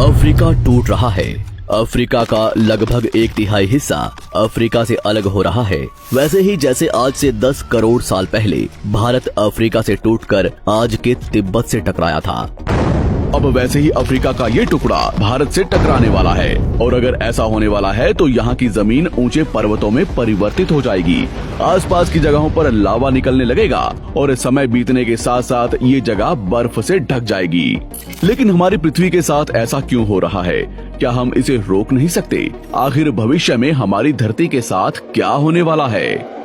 Africa टूट रहा है। अफ्रीका का लगभग 1/3 हिस्सा अफ्रीका से अलग हो रहा है। वैसे ही जैसे आज से 10 करोड़ साल पहले भारत अफ्रीका से टूटकर आज के तिब्बत से टकराया था, अब वैसे ही अफ्रीका का ये टुकड़ा भारत से टकराने वाला है। और अगर ऐसा होने वाला है तो यहाँ की जमीन ऊंचे पर्वतों में परिवर्तित हो जाएगी। आसपास की जगहों पर लावा निकलने लगेगा और समय बीतने के साथ साथ ये जगह बर्फ से ढक जाएगी। लेकिन हमारी पृथ्वी के साथ ऐसा क्यों हो रहा है? क्या हम इसे रोक नहीं सकते? आखिर भविष्य में हमारी धरती के साथ क्या होने वाला है?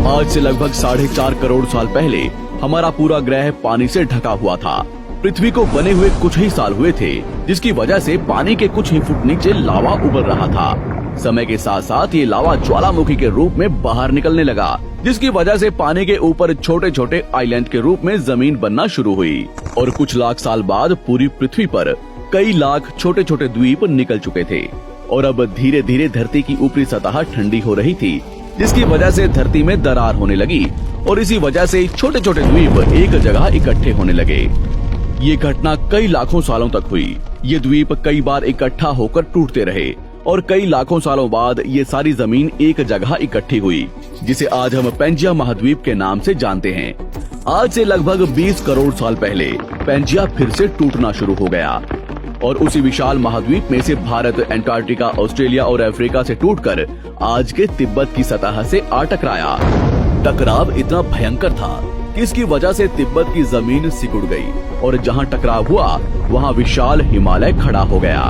आज से लगभग 4.5 करोड़ साल पहले हमारा पूरा ग्रह पानी से ढका हुआ था। पृथ्वी को बने हुए कुछ ही साल हुए थे, जिसकी वजह से पानी के कुछ ही फुट नीचे लावा उबल रहा था। समय के साथ साथ ये लावा ज्वालामुखी के रूप में बाहर निकलने लगा, जिसकी वजह से पानी के ऊपर छोटे छोटे आइलैंड के रूप में जमीन बनना शुरू हुई। और कुछ लाख साल बाद पूरी पृथ्वी पर कई लाख छोटे छोटे द्वीप निकल चुके थे और अब धीरे धीरे धरती की ऊपरी सतह ठंडी हो रही थी, जिसकी वजह से धरती में दरार होने लगी और इसी वजह से छोटे छोटे द्वीप एक जगह इकट्ठे होने लगे। ये घटना कई लाखों सालों तक हुई। ये द्वीप कई बार इकट्ठा होकर टूटते रहे और कई लाखों सालों बाद ये सारी जमीन एक जगह इकट्ठी हुई, जिसे आज हम पैंजिया महाद्वीप के नाम से जानते हैं। आज से लगभग 20 करोड़ साल पहले पैंजिया फिर से टूटना शुरू हो गया और उसी विशाल महाद्वीप में से भारत, अंटार्कटिका, ऑस्ट्रेलिया और अफ्रीका से टूटकर आज के तिब्बत की सतह से आ टकराया। टकराव इतना भयंकर था कि इसकी वजह से तिब्बत की जमीन सिकुड़ गई और जहां टकराव हुआ वहां विशाल हिमालय खड़ा हो गया।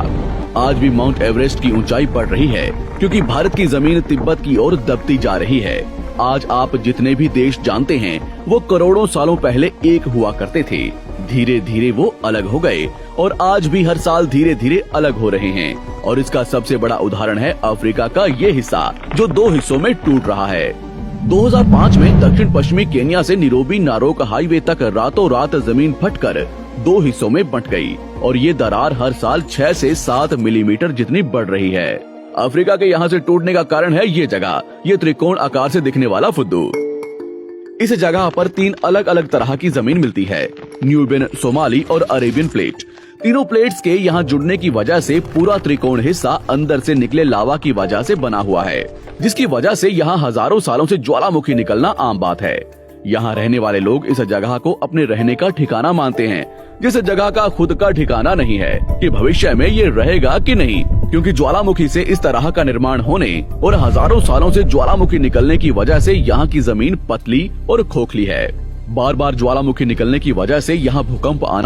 आज भी माउंट एवरेस्ट की ऊंचाई बढ़ रही है क्योंकि भारत की जमीन तिब्बत की ओर दबती जा रही है। आज आप जितने भी देश जानते हैं वो करोड़ों सालों पहले एक हुआ करते थे। धीरे धीरे वो अलग हो गए और आज भी हर साल धीरे धीरे अलग हो रहे हैं। और इसका सबसे बड़ा उदाहरण है अफ्रीका का ये हिस्सा, जो 2 हिस्सों में टूट रहा है। 2005 में दक्षिण पश्चिमी केन्या से नीरोबी नारोक हाईवे तक रातों रात जमीन फटकर 2 हिस्सों में बंट गई और ये दरार हर साल 6 से 7 मिलीमीटर जितनी बढ़ रही है। अफ्रीका के यहाँ से टूटने का कारण है ये जगह, ये त्रिकोण आकार से दिखने वाला फुद्दू। इस जगह पर 3 अलग अलग तरह की जमीन मिलती है, न्यूबियन, सोमाली और अरेबियन प्लेट। तीनों प्लेट्स के यहाँ जुड़ने की वजह से पूरा त्रिकोण हिस्सा अंदर से निकले लावा की वजह से बना हुआ है, जिसकी वजह से यहाँ हजारों सालों से ज्वालामुखी निकलना आम बात है। यहाँ रहने वाले लोग इस जगह को अपने रहने का ठिकाना मानते हैं, जिस जगह का खुद का ठिकाना नहीं है कि भविष्य में ये रहेगा कि नहीं, क्योंकि ज्वालामुखी से इस तरह का निर्माण होने और हजारों सालों से ज्वालामुखी निकलने की वजह से यहाँ की जमीन पतली और खोखली है। बार बार ज्वालामुखी निकलने की वजह से यहाँ भूकंप आना